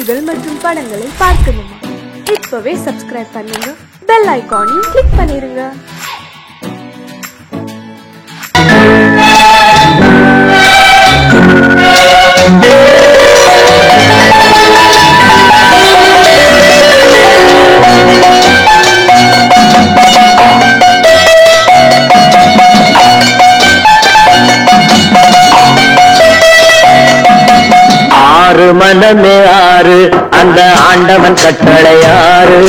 பாடல்கள் மற்றும் படங்களை பார்க்கணுமா? இப்பவே சப்ஸ்கிரைப் பண்ணுங்க, பெல் ஐகானையும் கிளிக் பண்ணிருங்க. மனமே ஆறு அந்த ஆண்டவன் கட்டளையாறு,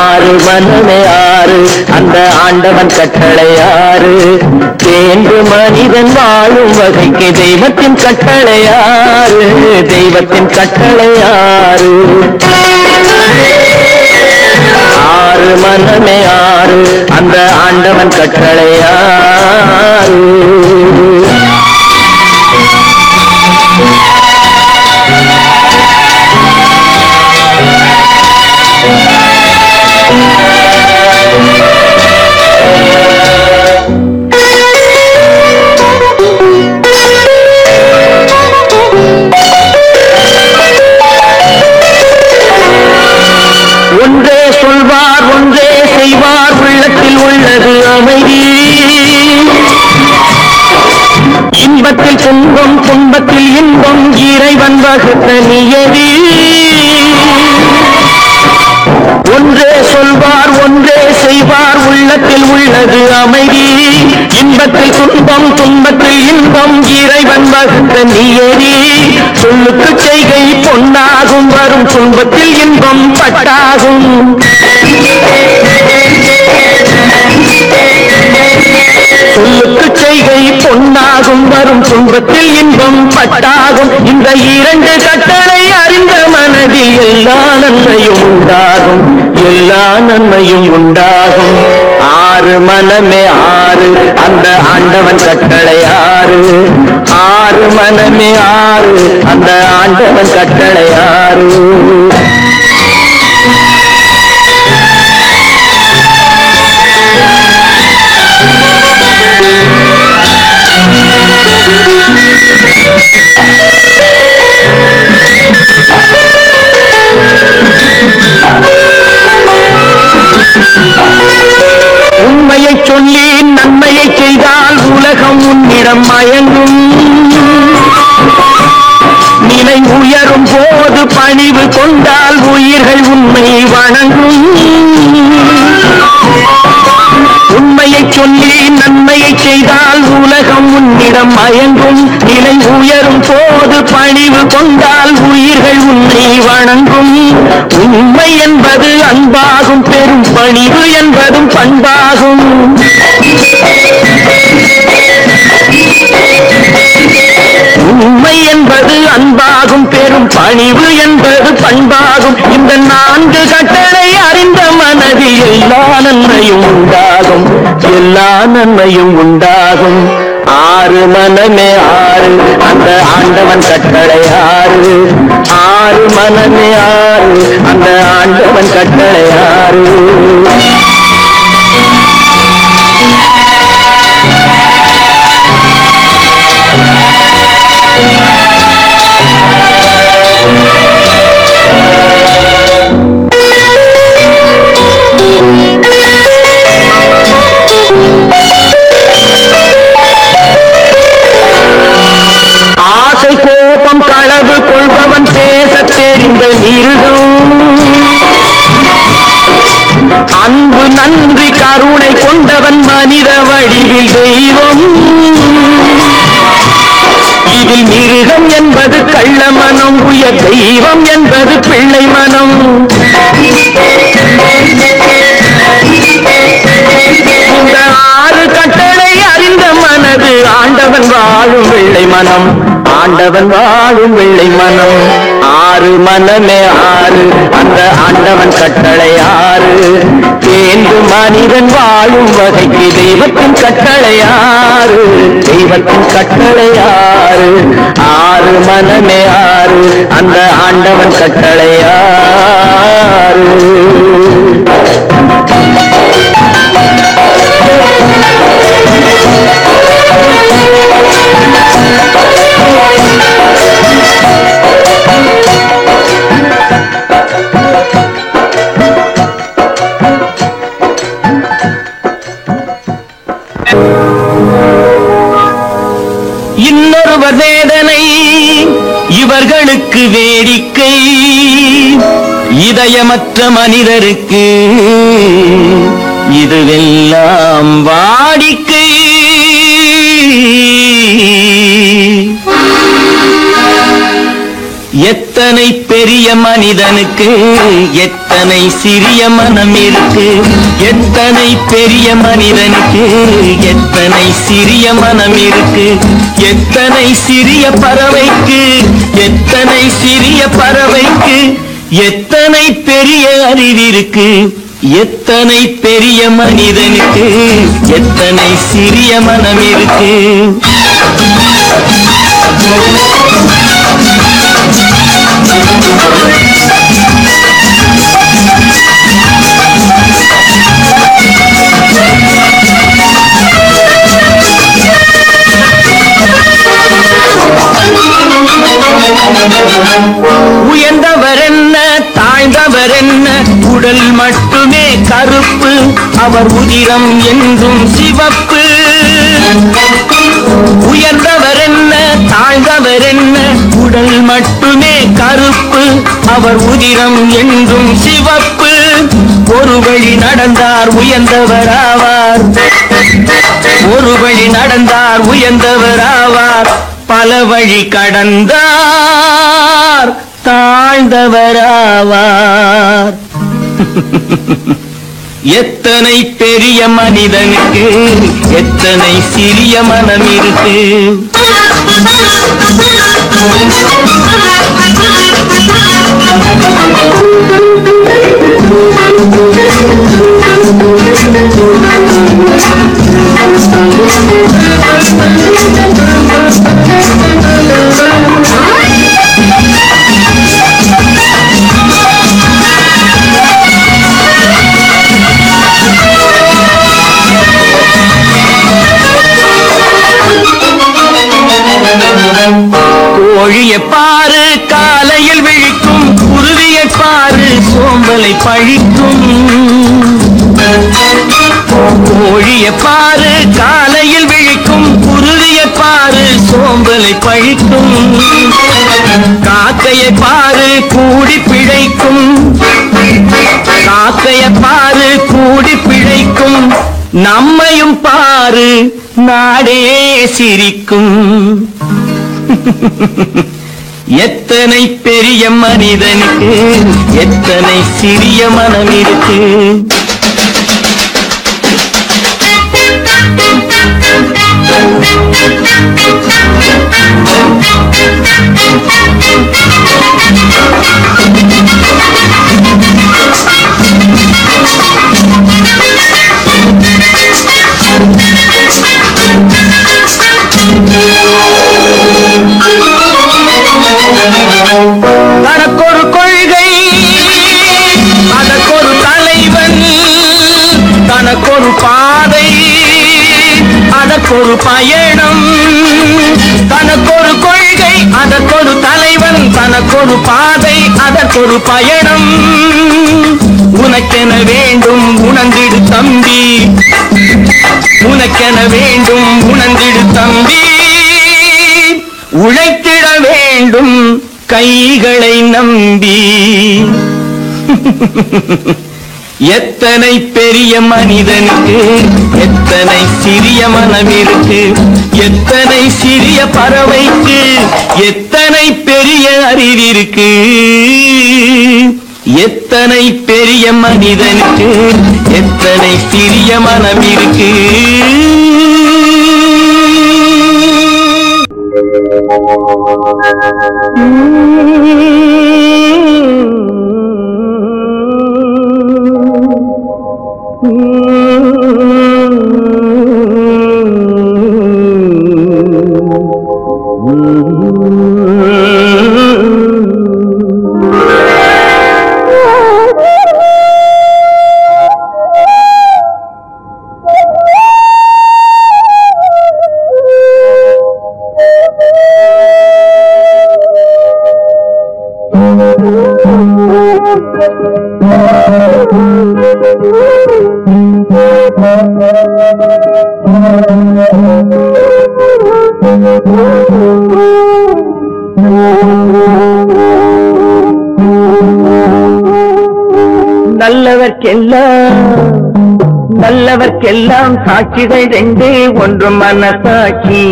ஆறு மனமே ஆறு அந்த ஆண்டவன் கட்டளையாறு. தேர்ந்து மனிதன் வாழும் வகைக்கு தெய்வத்தின் கட்டளையாறு, தெய்வத்தின் கட்டளையாறு. ஆறு மனமே ஆறு அந்த ஆண்டவன் கட்டளையாறு. ஒன்றே சொல்வார் ஒன்றே செய்வார், உள்ளத்தில் உள்ளது அமைதி. இன்பத்தில் துன்பம் துன்பத்தில் இன்பம், இறைவன் வகுத்த நியதி. ஒன்றே சொல்வார் ஒன்றே செய்வார், உள்ளத்தில் உள்ளது அமைதி. இன்பத்தில் துன்பம் துன்பத்தில் இன்பம், இறைவன் வகுத்த நியதி. சொல்லுக்கு செய்கை பொன்னாகும், வரும் துன்பத்தில் இன்பம் பட்டாகும். சொல்லுக்கு செய்கை பொன்னாகும், வரும் துன்பத்தில் இன்பம் பட்டாகும். இந்த இரண்டு கட்டளை அறிந்த மனதில் எல்லா நன்மையும் உண்டாகும், எல்லா நன்மையும் உண்டாகும். ஆறு மனமே ஆறு அந்த ஆண்டவன் கட்டளையாறு, ஆறு மனமே ஆறு அந்த ஆண்டவன் கட்டளையாறு. உண்மையை சொல்லி நன்மையை செய்தால் உலகம் உன்னிடம் மயங்கும். நிலை உயரும் போது பணிவு கொண்டால் உயிர்கள் உண்மை வணங்கும். உண்மையை சொல்லி நன்மையை செய்தால் உலகம் உன்னிடம் மயங்கும். நிலை உயரும் போது பணிவு கொண்டால் உயிர்கள் உன்னை வணங்கும். உண்மை என்பது அன்பாகும், பெரும் பணிவு என்பதும் பண்பாகும். உண்மை என்பது அன்பாகும், பெரும் பணிவு என்பது பண்பாகும். இந்த நான்கு கட்டளை அறிந்த மனதில் எல்லா நன்மையும் உண்டாகும், எல்லா நன்மையும் உண்டாகும். ஆறு மனமே ஆறு அந்த ஆண்டவன் கட்டளையாறு, ஆறு மனமே ஆறு அந்த ஆண்டவன் கட்டளையாறு. ஆசை கோபம் களவு கொள்பவன் பேச தெரிந்த மிருகம். அன்பு நன்றி கருணை கொண்டவன் மனித வடிவில் தெய்வம். இதில் மிருகம் என்பது கள்ள மனம், உயர் தெய்வம் என்பது பிள்ளை மனம். இந்த ஆறு கட்டளை அறிந்த மனது ஆண்டவன் வாழும் வெள்ளை மனம், ஆண்டவன் வாழும் வெள்ளை மனம். ஆறு மனமே ஆறு அந்த ஆண்டவன் கட்டளையாறு. தேர்ந்து மனிதன் வாழும் வகைக்கு தெய்வத்தின் கட்டளையாறு, தெய்வத்தின் கட்டளையாறு. ஆறு மனமே ஆறு அந்த ஆண்டவன் கட்டளையாறு. மனிதனுக்கு வேடிக்கை, இதயமற்ற மனிதருக்கு இதுவெல்லாம் வாடிக்கை. எத்தனை பெரிய மனிதனுக்கு எத்தனை சிறிய மனம் இருக்கு, எத்தனை பெரிய மனிதனுக்கு எத்தனை சிறிய மனம் இருக்கு, எத்தனை சிறிய பறவைக்கு எத்தனை சிறிய பறவைக்கு எத்தனை பெரிய அறிவிருக்கு, எத்தனை பெரிய மனிதனுக்கு எத்தனை சிறிய மனம் இருக்கு. உயர்ந்தவர் என்ன தாழ்ந்தவர் என்ன, உடல் மட்டுமே கருப்பு, அவர் உதிரம் என்றும் சிவப்பு. உயர்ந்தவர் என்ன தாழ்ந்தவர் என்ன, உடல் மட்டுமே கருப்பு, அவர் உதிரம் என்றும் சிவப்பு. ஒரு வழி நடந்தார் உயர்ந்தவர் ஆவார், ஒரு வழி நடந்தார் உயர்ந்தவர் ஆவார், பல வழி கடந்தார் தாழ்ந்தவராவார். எத்தனை பெரிய மனிதனுக்கு எத்தனை சிறிய மனம் இருக்கு. கோழியை பாரு காலையில் விழிக்கும், குருவியை பாரு சோம்பலை பழிக்கும். கோழியை பாரு காலையில் விழிக்கும், குருவியை பாரு சோம்பலை பழிக்கும். காக்கையை பாரு கூடி பிழைக்கும், காக்கையை பாரு கூடி பிழைக்கும். நம்மையும் பாரு நாடே சிரிக்கும். எத்தனை பெரிய மனிதனுக்கு எத்தனை சிறிய மனம் இருக்கு. தனக்கொரு கொள்கை அதற்கொரு தலைவன், தனக்கொரு பாதை அதற்கொரு பயணம். தனக்கொரு கொள்கை அதற்கொரு தலைவன், தனக்கொரு பாதை அதற்கொரு பயணம். உனக்கென வேண்டும் உணர்ந்திடு தம்பி, உனக்கென வேண்டும் உணர்ந்திடு தம்பி. உழைத்திட வேண்டும் கைகளை நம்பி. எத்தனை பெரிய மனிதனுக்கு எத்தனை சிறிய மனம் இருக்கு, எத்தனை சிறிய பறவைக்கு எத்தனை பெரிய அறிவிருக்கு. எத்தனை பெரிய மனிதனுக்கு எத்தனை சிறிய மனம் இருக்கு. Oh நல்லவர்க்கெல்லாம் சாட்சிகள் ரெண்டு, ஒன்று மனசாட்சி,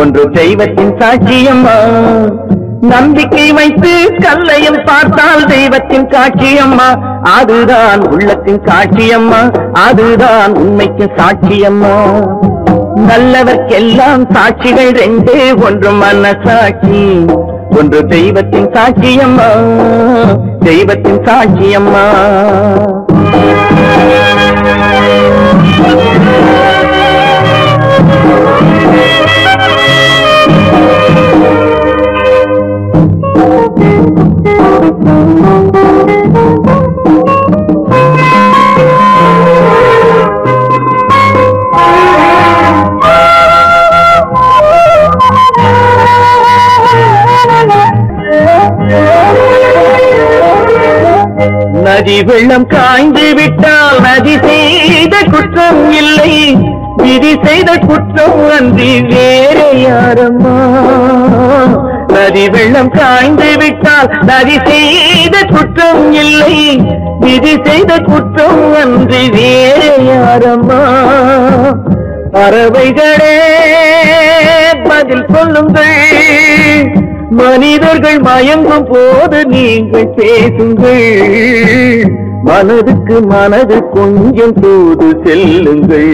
ஒன்று தெய்வத்தின் சாட்சியம்மா. நம்பிக்கை வைத்து கல்லையும் பார்த்தால் தெய்வத்தின் காட்சியம்மா, அதுதான் உள்ளத்தின் காட்சியம்மா, அதுதான் உண்மைக்கு சாட்சியம்மா. நல்லவர்க்கெல்லாம் சாட்சிகள் ரெண்டு, ஒன்று மனசாட்சி, ஒன்று தெய்வத்தின் சாட்சியம்மா, தெய்வத்தின் சாட்சியம்மா. நதி வெள்ளம் காய்ந்து விட்டால் நதி செய்த குற்றம் இல்லை, விதி செய்த குற்றம் அன்றி வேறு யாரம்மா. நதி வெள்ளம் காய்ந்து விட்டால் நதி செய்த குற்றம் இல்லை, விதி செய்த குற்றம் அன்றி வேறு யாரம்மா. பறவைகளே பதில் சொல்லுங்கள், மனிதர்கள் மயங்கும் போது நீங்கள் பேசுங்கள், மனதுக்கு மனது கொஞ்சம் தூது செல்லுங்கள்.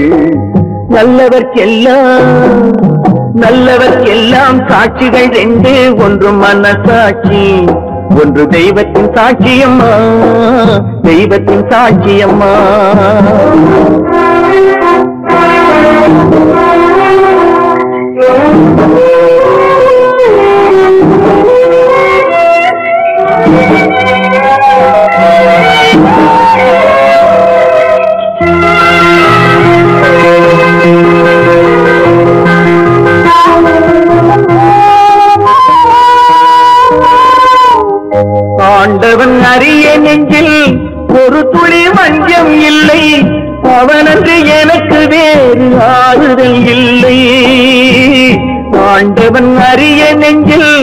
நல்லவர்க்கெல்லாம் சாட்சிகள் ரெண்டு, ஒன்று மனசாட்சி, ஒன்று தெய்வத்தின் சாட்சியம்மா, தெய்வத்தின் சாட்சியம்மா. ஆண்டவன் அறிய நெஞ்சில் ஒரு துளி வஞ்சம் இல்லை, அவனன்று எனக்கு வேறு ஆறுதல் இல்லை. ஆண்டவன் அறிய நெஞ்சில்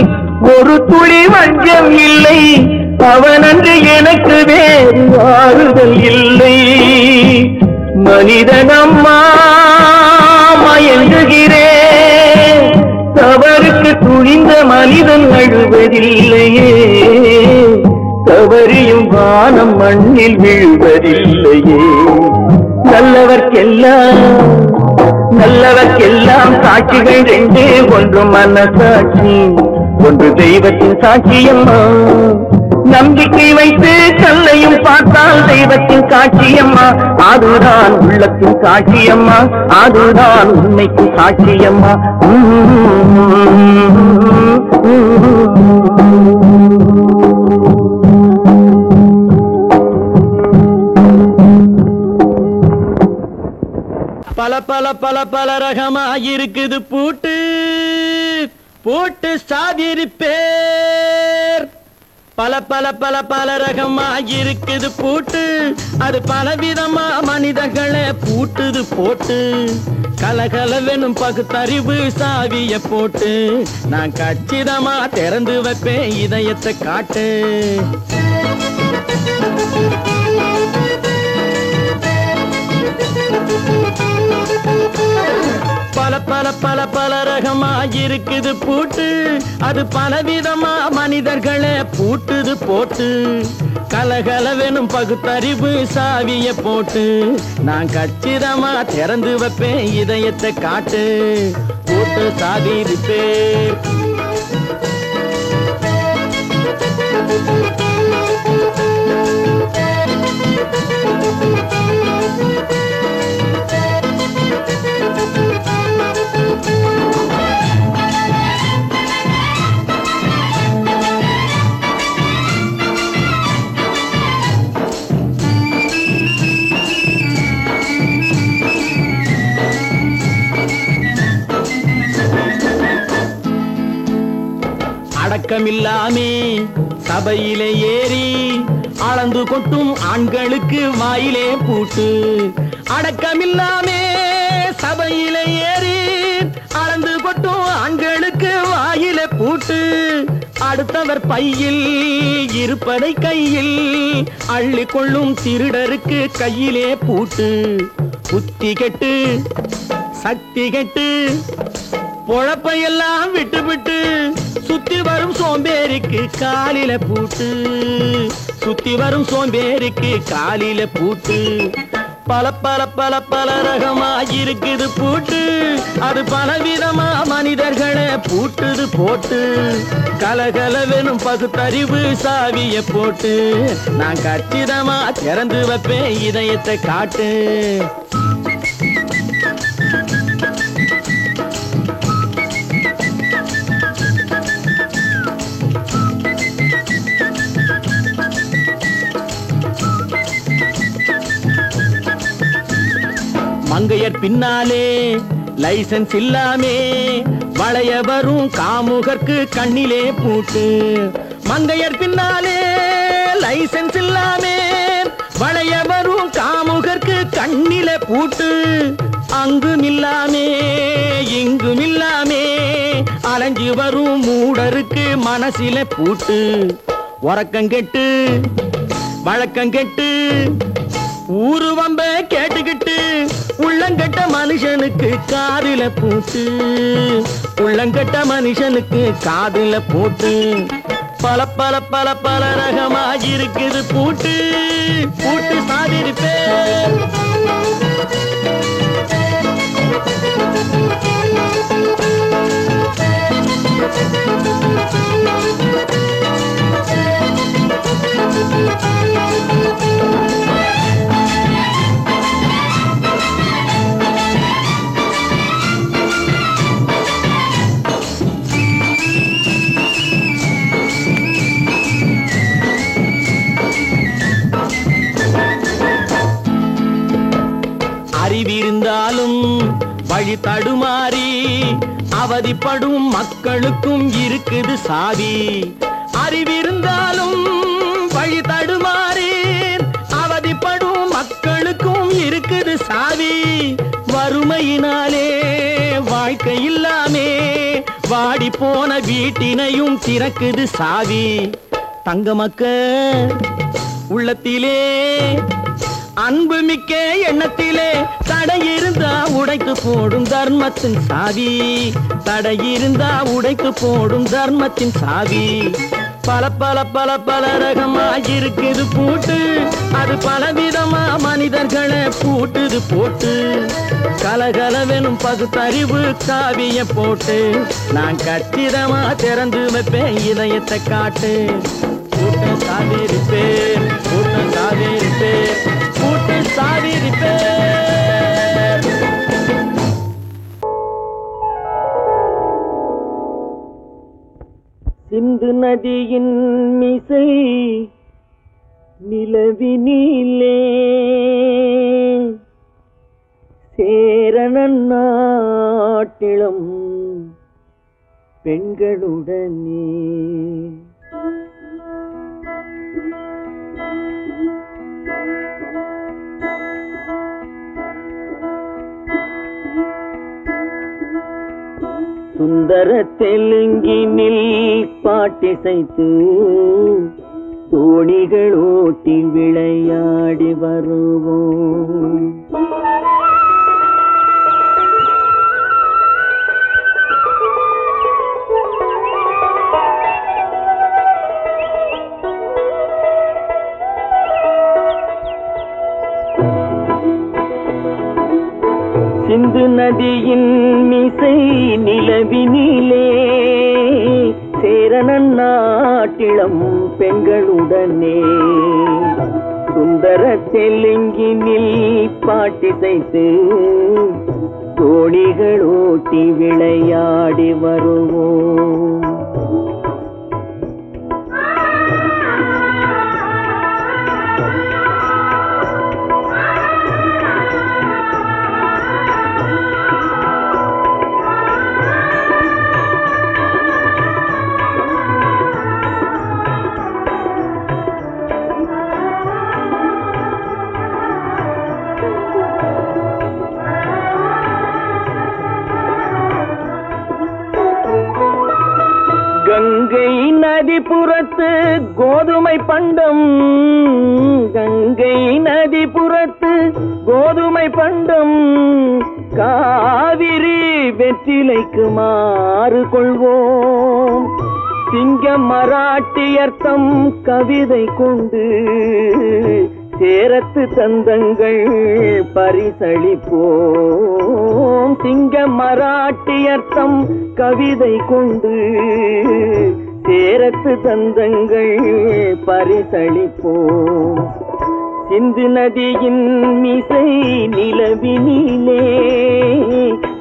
ஒரு துளி வஞ்சம் இல்லை, அவனன்று எனக்கு வேறு ஆறுதல் இல்லை. மனிதனம்மா மயங்குகிறேன், தவறுக்கு துணிந்த மனிதன் அழுவதில்லையே, தவறியும் வானம் மண்ணில் வீழ்வதில்லையே. நல்லவர்க்கெல்லாம் சாட்சிகள் ரெண்டு, ஒன்று மனசாட்சி, ஒன்று தெய்வத்தின் சாட்சியம்மா. நம்பிக்கை வைத்து கல்லையும் பார்த்தால் தெய்வத்தின் காட்சியம்மா, அதுதான் உள்ளத்தின் காட்சியம்மா, அதுதான் உண்மைக்கு சாட்சியம்மா. பல பல பல பல ரகமா இருக்குது பூட்டு பூட்டு சாதிரி பேர். பல பல பல பல ரகமா இருக்குது பூட்டு, அது பலவிதமா மனிதர்களை பூட்டுது போட்டு. கலகலவெனும் பகுத்தறிவு சாவிய போட்டு, நான் கச்சிதமா திறந்து வைப்பேன் இதயத்தை காட்டு. பல பல பல பல ரகமா இருக்குது பூட்டு, அது பலவிதமா மனிதர்களை பூட்டுது போட்டு. கலகலவெனும் பகுத்தறிவு சாவிய போட்டு, நான் கச்சிதமா திறந்து வைப்பேன் இதயத்தை காட்டு. போட்டு சாதிரி பேர். அடக்கமில்லாமே சபையிலே ஏறி அளந்து கொட்டும் ஆண்களுக்கு வாயிலே பூட்டு. அடக்கமில்லாமே சபையிலே ஏறி அளந்து கொட்டும் ஆண்களுக்கு வாயிலே பூட்டு. அடுத்தவர் பையில் இருப்பதை கையில் அள்ளிக்கொள்ளும் திருடருக்கு கையிலே பூட்டு. புத்தி கெட்டு சக்தி கெட்டு பொழப்பையெல்லாம் விட்டு விட்டு சுத்தி வரும் சோம்பேறிக்கு காலில பூட்டு. சுத்தி வரும் சோம்பேறிக்கு காலில பூட்டு. பல பல பல பல ரகமா இருக்குது பூட்டு. அது பலவிதமா மனிதர்களை பூட்டுது போட்டு. கலகலவெனும் பகுத்தறிவு சாவிய போட்டு நான் கச்சிதமா திறந்து வைப்பேன் இதயத்தை காட்டு. மங்கையர் பின்னாலே லைசன்ஸ் இல்லாமே வளைய வரும் காமுகர்க்கு கண்ணிலே பூட்டு. மங்கையர் பின்னாலே லைசன்ஸ் இல்லாமே வளைய வரும் காமுகர்க்கு கண்ணிலே பூட்டு. அங்கும் இல்லாமே இங்கும் இல்லாமே அலைஞ்சு வரும் மூடருக்கு மனசில பூட்டு. உறக்கம் கெட்டு வழக்கம் கெட்டு ஊரு வம்ப கேட்டுக்கிட்டு உள்ளங்கட்ட மனுஷனுக்கு காதுல பூட்டு. உள்ளங்கட்ட மனுஷனுக்கு காதுல பூட்டு. பல பல பல பல ரகமா இருக்குது பூட்டு. பூட்டு சாதிருப்பேன். அறிவிருந்தாலும் வழி தடுமாறி அவதிப்படும் மக்களுக்கும் இருக்குது சாவி. அறிவிருந்தாலும் வழி தடுமாறி அவதிப்படும் மக்களுக்கும் இருக்குது சாவி. வறுமையினாலே வாழ்க்கை இல்லாமே வாடி போன வீட்டினையும் திறக்குது சாவி. தங்க மக்க உள்ளத்திலே அன்பு மிக்க எண்ணத்திலே தடை இருந்தா உடைத்து போடும் தர்மத்தின் சாவி. தடை இருந்தா உடைத்து போடும் தர்மத்தின் சாவி. பல பல பல பல ரகமா இருக்குது பூட்டு. அது பலவிதமா மனிதர்களை பூட்டுது போட்டு. கலகலவெனும் பகுத்தறிவு சாவிய போட்டு நான் கச்சிதமா திறந்து வைப்பேன் இதயத்தை காட்டு. கூட்டம் சாதிருப்பேன் கூட்டம் சாதிருப்பேன் கூட்டம் சாதிருப்பேன். சிந்து நதியின் மிசை நிலவினிலே சேரணன் நாட்டிலும் பெண்களுடனே சுந்தர தெலுங்கினில் பாட்டிசைத்து தோணிகள் ஓட்டி விளையாடி வருவோம். சிந்து நதியின் மிசை நிலவினிலே சேரணன் நாட்டிளம் பெண்களுடனே சுந்தர தெலுங்கினில் பாட்டிசைத்து தோணிகள் ஓட்டி விளையாடி வருவோம். கோதுமை பண்டம் கங்கை நதிபுறத்து கோதுமை பண்டம் காவிரி வெற்றிலைக்கு மாறு கொள்வோம். சிங்க மராட்டியர்த்தம் கவிதை கொண்டு சேரத்து தந்தங்கள் பரிசளிப்போம். சிங்க மராட்டியர்த்தம் கவிதை கொண்டு சேரத்து தந்தங்கள் பரிசளிப்போம். சிந்து நதியின் மிசை நிலவினிலே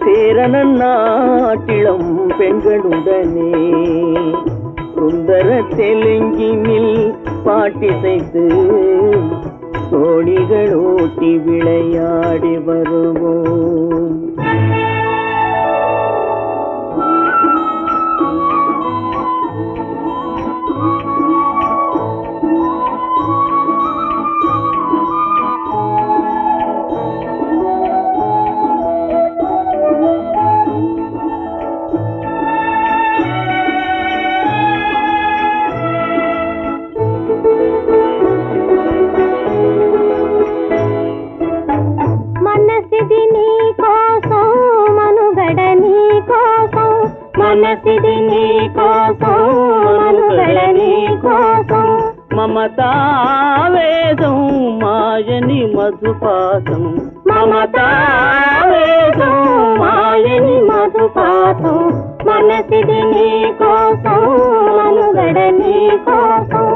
சேரணன் நாட்டிளம் பெண்களுடனே சுந்தர தெலுங்கினில் பாட்டிசைத்து தோணிகள் ஓட்டி விளையாடி வருவோம். మనసిది నీ కోసం మనుగడ నీ కోసం మమతావేదం మాయని మధుపాసం మమతావేదం మాయని మధుపాసం మనసిది నీ కోసం మనుగడ నీ కోసం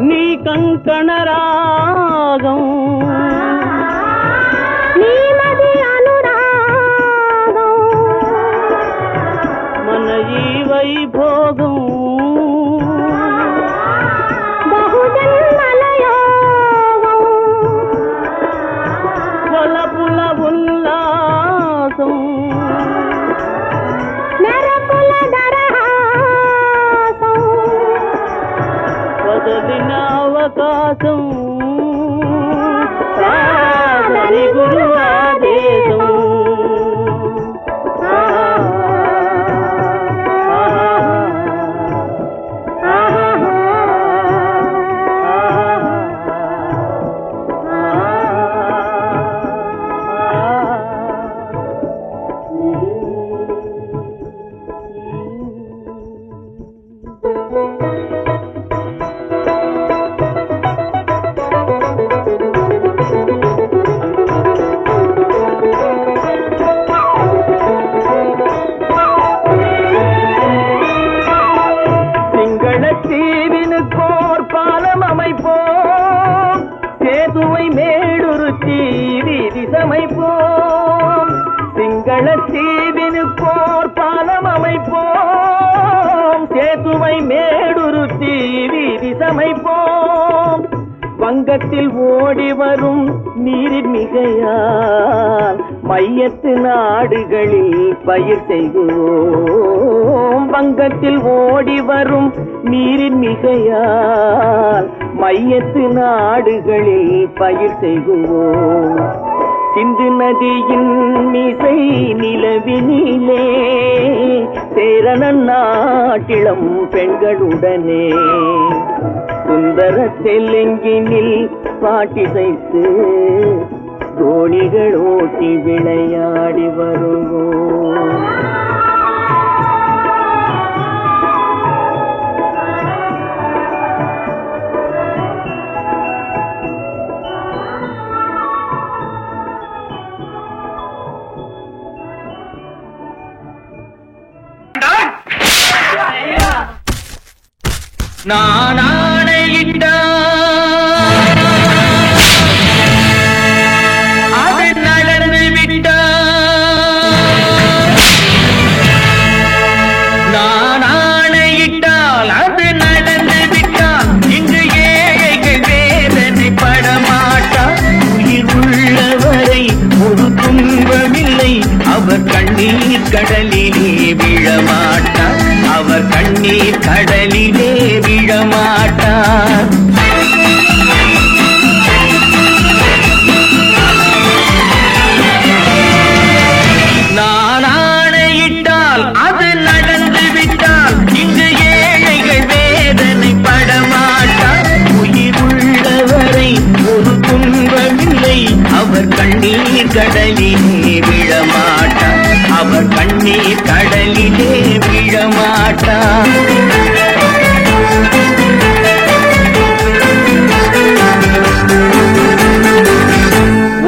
నీ కంకణ రాగం నీ మది అనురాగం మన ఈ వైభోగం బహుజన్మల యోగం వలపుల ఉల్లాసం మెరపుల దరహాసం వదలిన అవకాశం సాధని గురు ఆదేశం தீவினுக்கோர் பாலம் அமைப்போம் சேதுவை மேடுருத்தி வீதி சமைப்போம் சிங்கள தீவினுக்கோர் பாலம் அமைப்போம் சேதுவை மேடுருத்தி வீதி சமைப்போம் வங்கத்தில் ஓடி வரும் நீரின் மிகையால் மையத்து நாடுகளில் பயிர் செய்வோம் வங்கத்தில் ஓடி வரும் நீரின் மிகையால் மையத்து நாடுகளில் பயிர் செய்வோம் சிந்து நதியின் மிசை நிலவினிலே சேரணன் நாட்டிளம் பெண்களுடனே சுந்தர தெலுங்கினில் பாட்டிசைத்து தோணிகள் ஓட்டி விளையாடி வருவோம் நான் ஆணையிட்ட அது நடந்து விட்ட நான் ஆணையிட்டால் அது நடந்து விட்டால் இங்கு ஏழைகள் வேதனை படமாட்டார் உயிர் உள்ளவரை ஒரு துன்பமில்லை அவர் கண்ணீர் கடலிலே விழமாட்டார் அவர் கண்ணீர் கடலிலே விழமாட்டார் கடலிலே விழமாட்டான், அவர் கண்ணீர் கடலிலே விழமாட்டான்.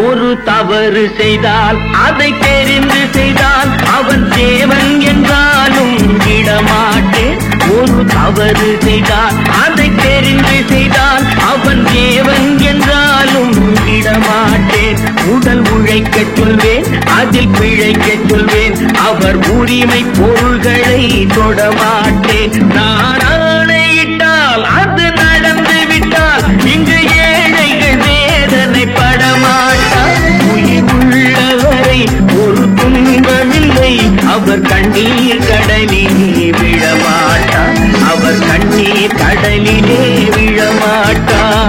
ஒரு தவறு செய்தால் அதை தெரிந்து செய்தால் அவன் தேவன் என்றாலும் விடமாட்டேன். ஒரு தவறு செய்தால் அதை தெரிந்து செய்தால் அவன் தேவன் என்றாலும் விடமாட்டேன். உடல் உழைக்க சொல்வேன், அதில் பிழைக்க சொல்வேன், அவர் உரிமை பொருள்களை தொடமாட்டேன். நான் ஆணையிட்டால் அது நடந்து விட்டால் இங்கு ஏழைகள் வேதனை படமாட்டார். உயிர் உள்ளவரை ஒரு துன்பமில்லை, அவர் கண்ணீர் கடலிலே விழமாட்டார், அவர் கண்ணீர் கடலிலே விழமாட்டார்.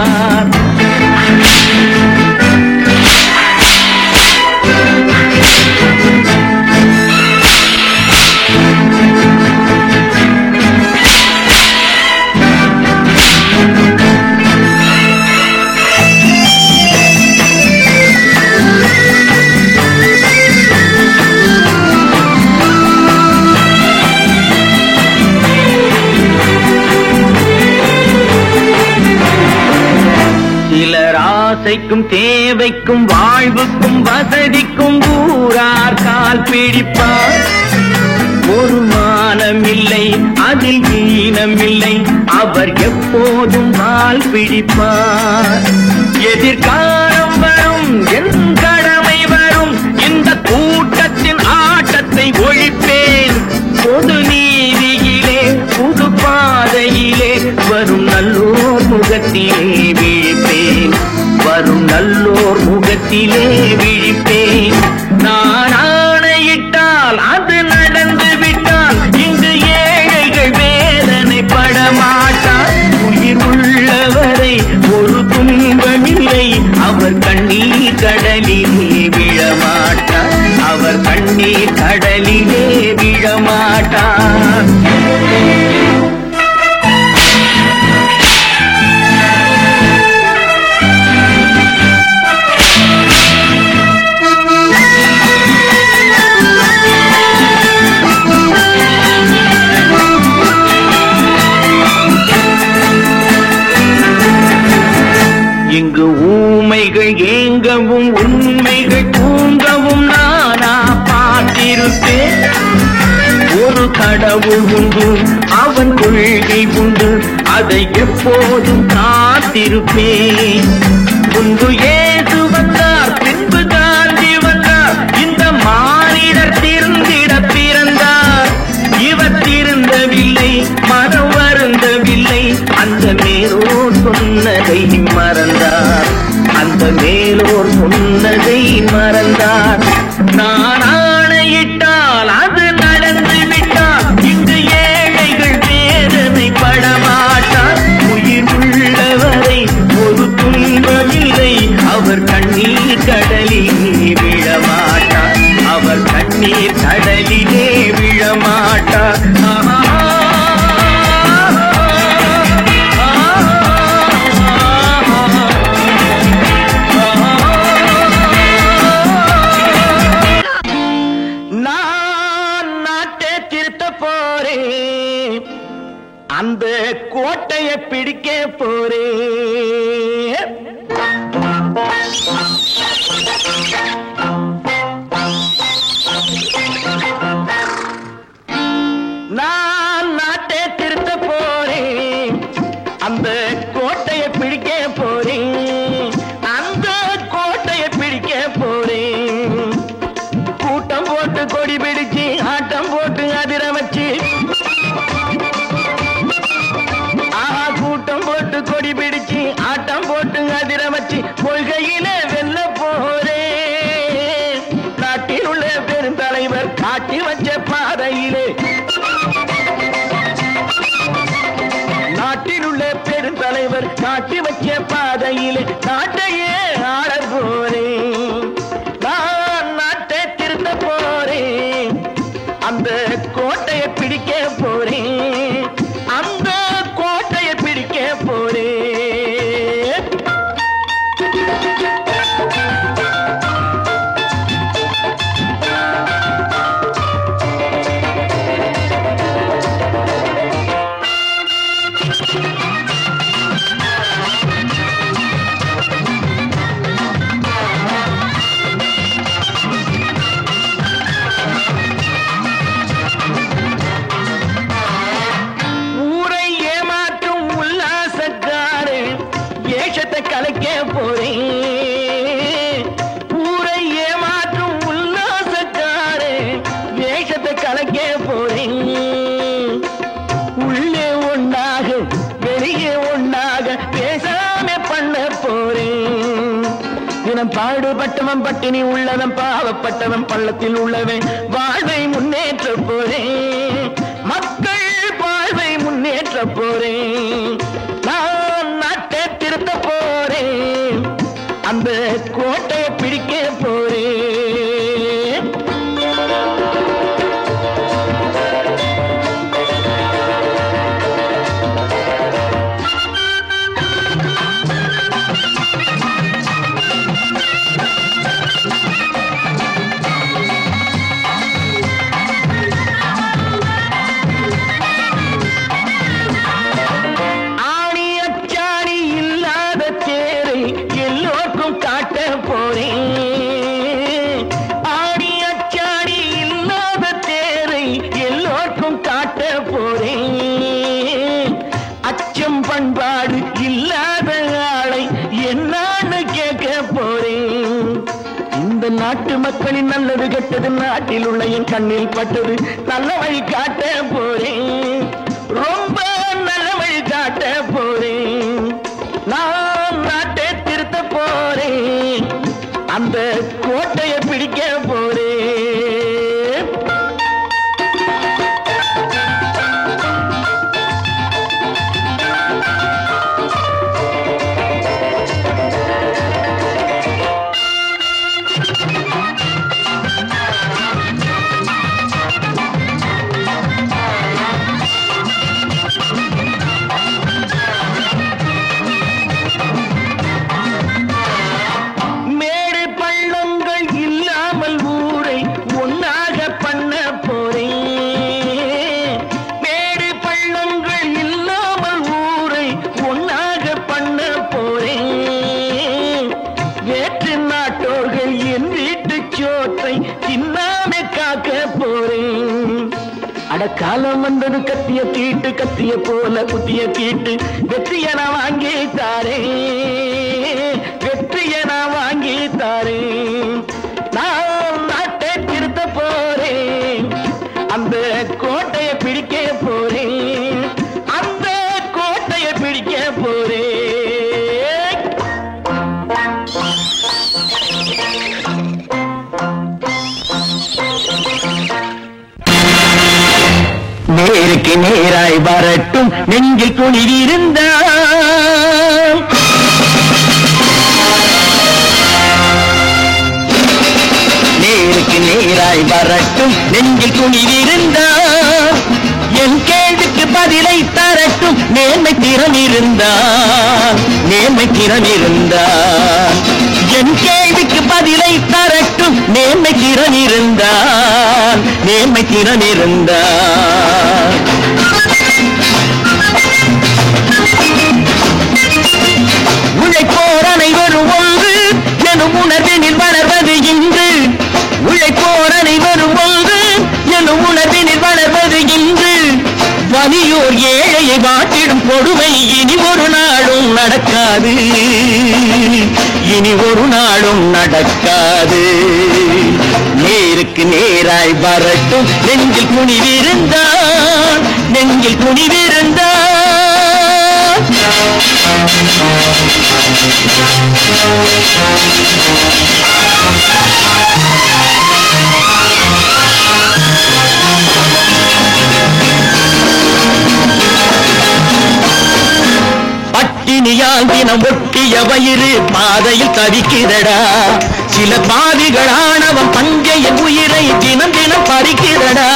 ஆசைக்கும் தேவைக்கும் வாழ்வுக்கும் வசதிக்கும் ஊரார் கால் பிடிப்பார். ஒரு மானமில்லை, அதில் ஈனமில்லை, அவர் எப்போதும் கால் பிடிப்பார். எதிர்காலம் வரும், என் கடமை வரும், இந்த கூட்டத்தின் ஆட்டத்தை ஒழிப்பேன். பொது நீதியிலே புது பாதையிலே வரும் நல்லோர் முகத்திலே விழிப்பேன், வரும் நல்லோர் முகத்திலே விழிப்பேன். நான் ஆணையிட்டால் அது நடந்து விட்டால் இங்கு ஏழைகள் வேதனை படமாட்டார். உயிர் உள்ளவரை ஒரு துன்பமில்லை, அவர் கண்ணீர் கடலிலே விழமாட்டார், அவர் கண்ணீர் கடலிலே விழமாட்டார். இங்கு ஊமைகள் ஏங்கவும் உண்மைகள் தூங்கவும் நானா பார்த்திருப்பேன். ஒரு கடவுள் உண்டு, அவன் கொள்கை உண்டு, அதை எப்போதும் காத்திருப்பேன். முன்பு இயேசு வந்தார், பின்பு காந்தி வந்தார், இந்த மானிடர் திருந்திட பிறந்தார். இவர் திருந்தவில்லை, மனம் வருந்தவில்லை, அந்த மேலோர் சொன்னதை மறந்தார், அந்த மேலோர் சொன்னதை மறந்தார். நான் ஆணையிட்டால் அது நடந்து விட்டால் இங்கு ஏழைகள் வேதனை படமாட்டார். உயிர் உள்ளவரை ஒரு துன்பமில்லை, அவர் கண்ணீர் கடலிலே விழமாட்டார், அவர் கண்ணீர் கடலிலே விழமாட்டார். அந்த கோட்டையை பிடிக்க போறேன். நான் நாட்டை திருத்த போறேன், அந்த கோட்டையை பிடிக்க போறேன், அந்த கோட்டையை பிடிக்க போறேன். கூட்டம் போட்டு கொடி பிடிச்சு ஆட்டம் போட்டு அதிர வச்சு, கூட்டம் போட்டு கொடி பிடிச்சு ஆட்டம் போட்டு அதிர வச்சு கொள்கையில வெல்ல போறேன். நாட்டில் உள்ள பெருந்தலைவர் காட்டி வச்ச பாதையிலே, நாட்டில் உள்ள பெருந்தலைவர் காட்டி வச்ச பாதையிலே நாட்டையே ஆள போறேன். நான் நாட்டை திருத்த போறேன், அந்த கோட்டையை பிடிக்க போறேன், அந்த கோட்டையை பிடிக்க போறேன். உள்ளவன் பாடுபட்டவன் பட்டினி உள்ளவன் பாவப்பட்டவன் பள்ளத்தில் உள்ளவன் வாழ்வை முன்னேற்ற போறேன் மக்கள் வாழ்வை முன்னேற்ற போறேன் நான் நாட்டை திருத்த போறேன் அந்த கோட்டையை பிடிக்க போறேன் பண்பாடு இல்லாத ஆளை என்னான்னு கேட்க போறேன் இந்த நாட்டு மக்களின் நல்லது கெட்டது நாட்டில் உள்ள என் கண்ணில் பட்டது நல்ல வழி காட்ட போறேன் ரொம்ப நல்ல வழி காட்ட போறேன் நான் நாட்டை திருத்த போறேன் அந்த கோட்டையை பிடிக்க போறேன் காலம் வந்தது கத்திய தீட்டு கத்திய போல குத்திய தீட்டு வெற்றிய நான் வாங்கி தாரேன் வெற்றிய நான் வாங்கி தாரேன் நான் நாட்டை திருத்த போறேன் அந்த கோட்டையை பிடிக்க போறேன் அந்த கோட்டையை பிடிக்க போறேன் நேருக்கு நேராய் வரட்டும் நெஞ்சில் துணிவிருந்தால் நேருக்கு நேராய் வரட்டும் நெஞ்சில் துணிவிருந்தால் என் கேள்விக்கு பதிலை தரட்டும் நேர்மை திறம் இருந்தால் என் கேள்விக்கு பதிலை தரட்டும் நேர்மை திறம் இருந்தால் உழைப்போர் அனைவரும் ஒன்று எனும் உணர்வினில் வளர்வது இன்று உழைப்போர் அனைவரும் ஒன்று எனும் உணர்வினில் வளர்வது இன்று வலியோர் ஏழையை வாட்டிடும் கொடுமை இனி ஒரு நாளும் நடக்காது நேருக்கு நேராய் வரட்டும் நெஞ்சில் துணிவிருந்தால் பட்டினியால் தினம் ஒட்டிய வயிறு பாதையில் தவிக்கிறடா சில பாவிகளானவன் பஞ்சையின் உயிரை தினம் தினம் பறிக்கிறடா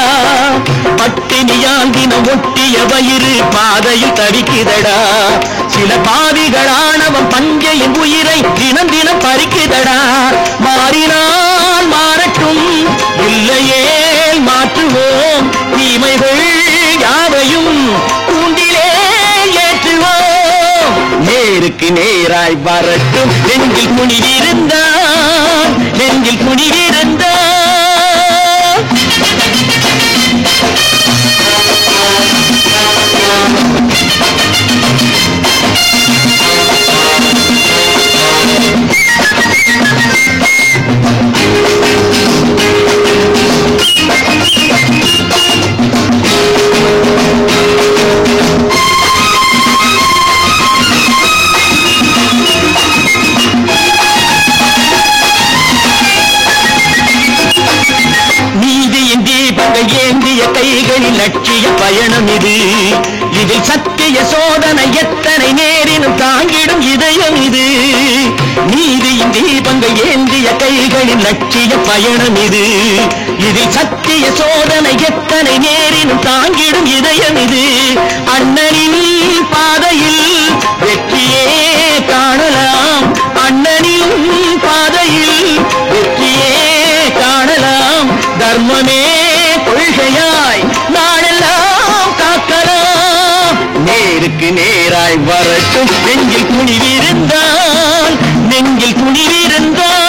பட்டினியால் தினம் ஒட்டிய வயிறு பாதையில் தவிக்கிறடா சில பாவிகளானவன் பஞ்சையின் உயிரை தினம் தினம் பறிக்கிறடா மாறினால் மாறட்டும் இல்லையே மாற்றுவோம் தீமைகள் யாவையும் கூண்டிலே ஏற்றுவோம் நேருக்கு நேராய் வரட்டும் நெஞ்சில் துணிவிருந்தால் ஏந்திய கைகளில் லட்சிய பயணம் இது. இதில் சத்திய சோதனை எத்தனை நேரினும் தாங்கிடும் இதயம் இது. நீதியின் தீபங்கள் ஏந்திய கைகளில் லட்சிய பயணம் இது. இதில் சத்திய சோதனை எத்தனை நேரினும் தாங்கிடும் இதயம் இது. அண்ணனின் பாதையில் வெற்றியே காணலாம். அண்ணனின் பாதையில் வெற்றியே காணலாம். தர்மமே கொள்கையாய் நாளெல்லாம் காக்கலாம். நேருக்கு நேராய் வரட்டும் நெஞ்சில் துணிவிருந்தால், நெஞ்சில் துணிவிருந்தால்.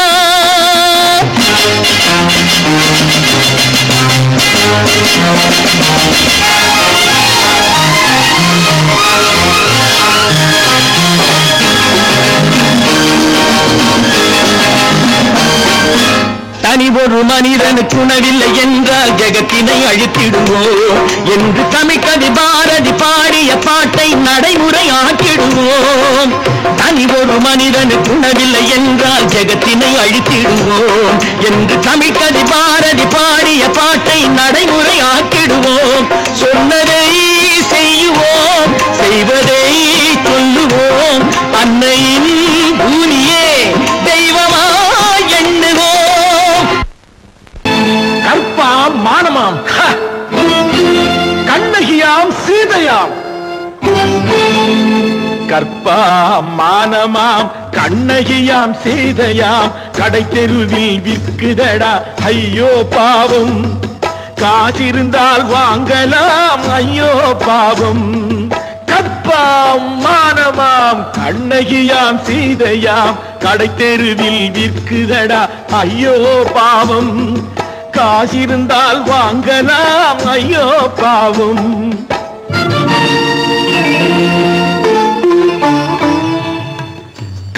தனி ஒரு மனிதனுக்கு உணவில்லை என்றால் ஜெகத்தினை அழித்திடுவோம் என்று தமிழ்கவி பாரதி பாடிய பாட்டை நடைமுறையாக்கிடுவோம். தனி ஒரு மனிதனுக்கு உணவில்லை என்றால் ஜெகத்தினை அழித்திடுவோம் என்று தமிழ்கவி பாரதி பாடிய பாட்டை நடைமுறையாக்கிடுவோம். சொன்னதை செய்வோம், செய்வதை சொல்லுவோம். அன்னையின் பூமியே தெய்வமாய் எண்ணுவோம். கற்பாம் மானமாம், கண்ணகியாம் சீதையாம். கற்பாம் மானமாம், கண்ணகியாம் சீதையாம். கடை தெருவில் விற்குதடா ஐயோ பாவம். காசிருந்தால் வாங்கலாம் ஐயோ பாவம். கற்பாம் மானமாம், கண்ணகியாம் சீதையாம். கடை தெருவில் விற்குதடா ஐயோ பாவம். காசிருந்தால் வாங்கலாம் ஐயோ பாவம்.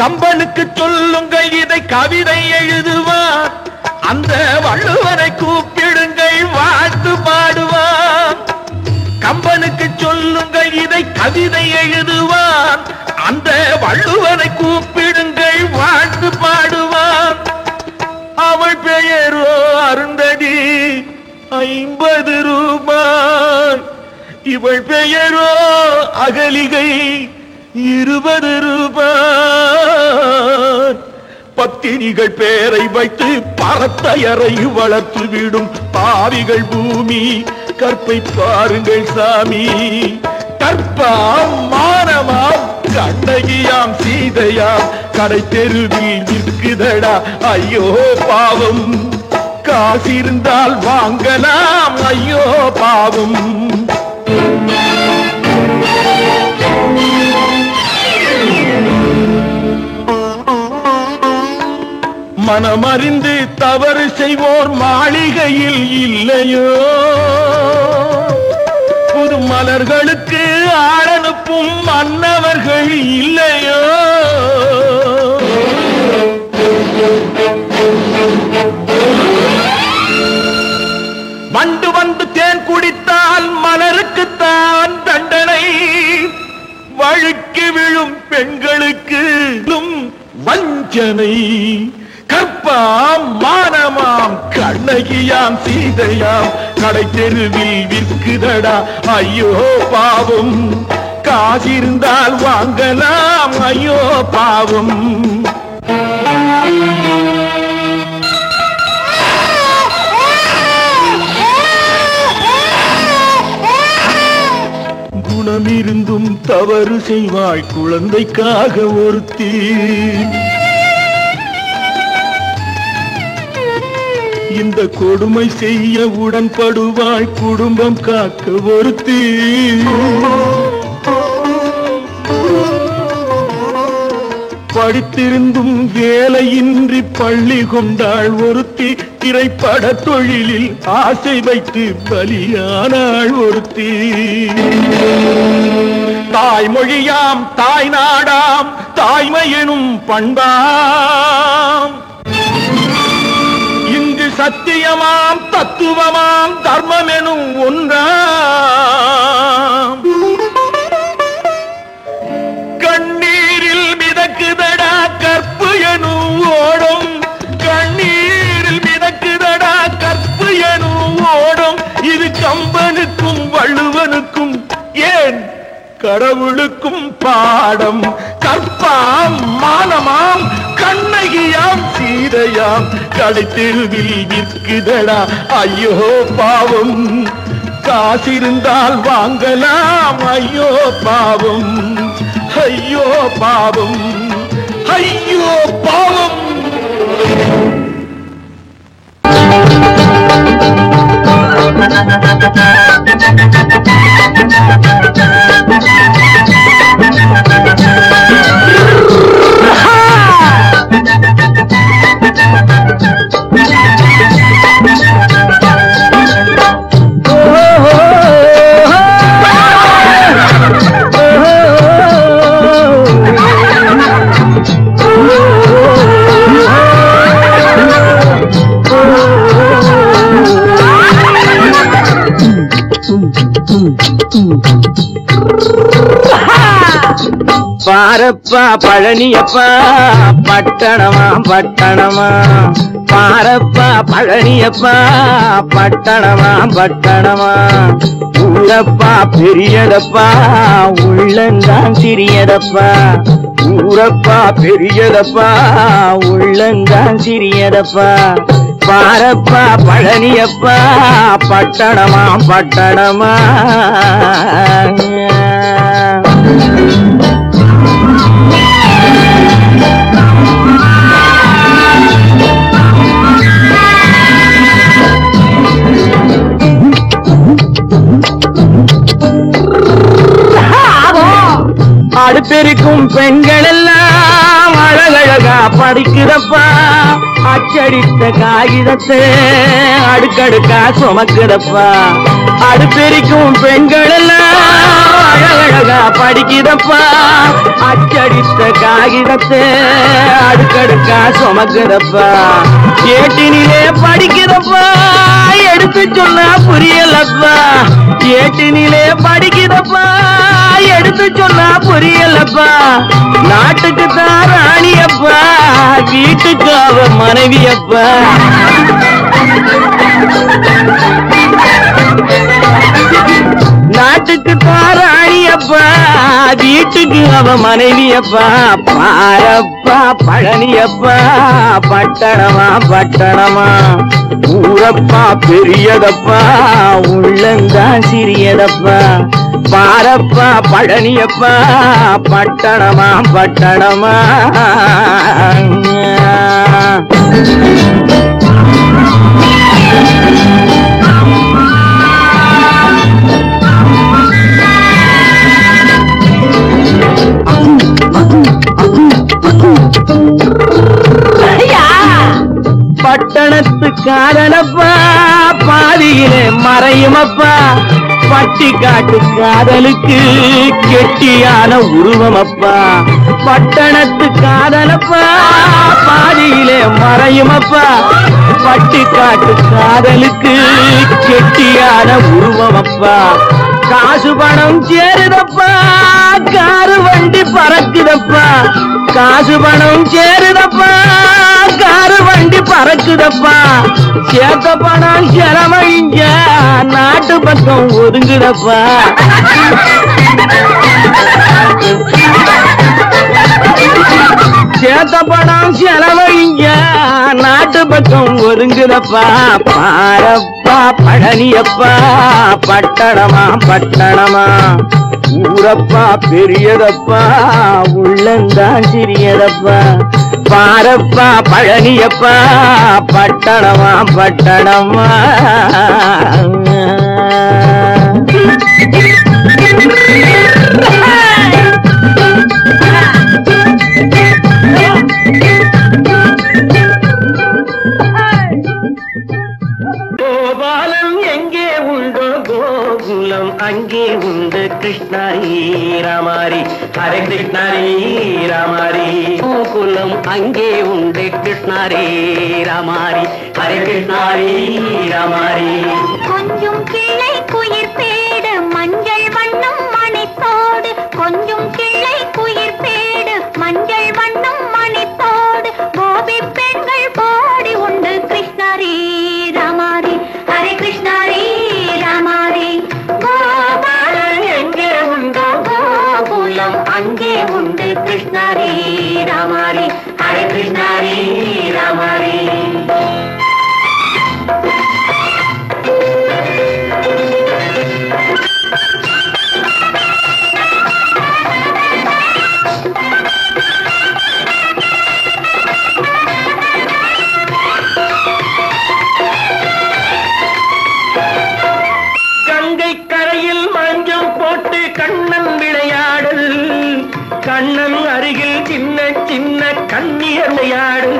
கம்பனுக்கு சொல்லுங்கள் இதை கவிதை எழுதுவான். அந்த வள்ளுவரை கூப்பிடுங்கள் வாழ்த்து பாடுவான். கம்பனுக்கு சொல்லுங்கள் இதை கவிதை எழுதுவான். அந்த வள்ளுவரை கூப்பிடுங்கள் வாழ்த்து பாடுவான். அவள் பெயரோ அருந்ததி 50 ரூபாய். இவள் பெயரோ அகலிகை 20 ரூபாய். பத்தினிகள் பேரை வைத்து பரத்தையரை வளர்த்து விடும் பாவிகள் பூமி. கற்பை பாருங்கள் சாமி. கற்பாம் மானமாம், கண்ணகியாம் சீதையாம். கடை தெருவில் விற்குதடா ஐயோ பாவம். காசிருந்தால் வாங்கலாம் ஐயோ பாவம். மனமறிந்து தவறு செய்வோர் மாளிகையில் இல்லையோ. புது மலர்களுக்கு ஆளனுப்பும் மன்னவர்கள் இல்லையோ. வண்டு வந்து தேன் குடித்தால் மலருக்குத்தான் தண்டனை. வழுக்கி விழும் பெண்களுக்கு வஞ்சனை. கற்பாம் மானமாம், கண்ணகியாம் சீதையாம். கடை தெருவில் விற்குதடா ஐயோ பாவம். காசிருந்தால் வாங்கலாம் ஐயோ பாவம். குணமிருந்தும் தவறு செய்வாள் குழந்தைக்காக ஒருத்தி. இந்த கொடுமை செய்ய உடன்படுவாள் குடும்பம் காக்க ஒருத்தி. படித்திருந்தும் வேலையின்றி பள்ளி கொண்டாள் ஒருத்தி. திரைப்பட தொழிலில் ஆசை வைத்து பலியானாள் ஒருத்தி. தாய்மொழியாம் தாய் நாடாம் தாய்மையெனும் பண்பாம். இங்கு சத்தியமாம் தத்துவமாம் தர்மமெனும் ஒன்றாம். கண்ணீரில் மிதக்குதடா கற்பு எனும் ஓடும். கண்ணீரில் மிதக்குதடா கற்பு எனும் ஓடும். இது கடவுளுக்கும் பாடம். கற்பாம் மானமாம் கண்ணகியாம் சீதையாம் கடைத்தெருவில் விற்குதடா ஐயோ பாவம். காசிருந்தால் வாங்கலாம் ஐயோ பாவம், ஐயோ பாவம், ஐயோ பாவம். பாரப்பா பழனியப்பா பட்டணமா பட்டணமா, பாரப்பா பழனியப்பா பட்டணமா பட்டணமா. ஊரப்பா பெரியதப்பா உள்ளந்தான் சிறியதப்பா, ஊரப்பா பெரியதப்பா உள்ளந்தான் சிறியதப்பா. பாரப்பா பழனியப்பா பட்டணமா பட்டணமா. அடுப்பெருக்கும் பெண்கள் எல்லாம் அழகழகா படிக்கிறப்பா, அச்சடித்த காகிதத்தை அடுக்கடுக்கா சுமக்குதப்பா. அடுப்பெருக்கும் பெண்கள் எல்லாம் அழகழகா படிக்கிறப்பா, அச்சடித்த காகிதத்தை அடுக்கடுக்கா சுமக்குதப்பா. ஏட்டினிலே படிக்கிறப்பா எடுத்து சொன்னா புரியலப்பா, ஏட்டினிலே படிக்கிறப்பா எடுத்து சொன்னா புரியலப்பா. நாட்டுக்கு தான் ராணியப்பா, வீட்டுக்கு அவ மனைவியப்பா. நாட்டுக்கு தான் ராணியப்பா, வீட்டுக்கு அவ மனைவியப்பா. பாரப்பா பழனியப்பா பட்டணமா பட்டணமா. ஊரப்பா பெரியதப்பா உள்ளந்தான் சிறியதப்பா. பாரப்பா பழனியப்பா பட்டணமா பட்டணமா. பட்டணத்து காதலப்பா பாதியிலே மறையுமப்பா, பட்டி காட்டு காதலுக்கு கெட்டியான உருவமப்பா. பட்டணத்து காதலப்பா பாதியிலே மறையுமப்பா, பட்டி காட்டு காதலுக்கு கெட்டியான உருவமப்பா. காசு பணம் சேருதப்பா காரு வண்டி பறக்குதப்பா, காசு பணம் சேருதப்பா காரு வண்டி பறக்குதப்பா. சேர்த்த பணம் செலவழிஞ்ச நாட்டு பக்கம் ஒதுங்குதப்பா. சேர்த்த பணம் செலவழிஞ்ச நாட்டு பக்கம் ஒதுங்குதப்பா. பாரப்பா பழனியப்பா பட்டணமா பட்டணமா. ஊரப்பா பெரியதப்பா உள்ளந்தான் சிறியதப்பா. பாரப்பா பழனியப்பா பட்டணமா பட்டணமா. கோபாலம் எங்கே உண்டோ கோகுலம் அங்கே உண்டு கிருஷ்ணாரி ராமாரி. ஹரே கிருஷ்ணாரி ராமாரி. கோகுலம் அங்கே உண்டு கிருஷ்ணாரி ராமாரி. ஹரே கிருஷ்ணாரி ராமாரி. கொஞ்சம் கிளை குயிர் பேடு மஞ்சள் வண்ணம் மணித்தோடு, கொஞ்சம் கிளை குயிர் பேடு மஞ்சள் வண்ணம் மணித்தோடு. கோபி பெண்கள் போடி உண்டு கிருஷ்ணாரி ராமாரி. ஹரே கிருஷ்ணாரி ராமாரி. கோபாலம் எங்கே உண்டோ கண்ணியர் விளையாடு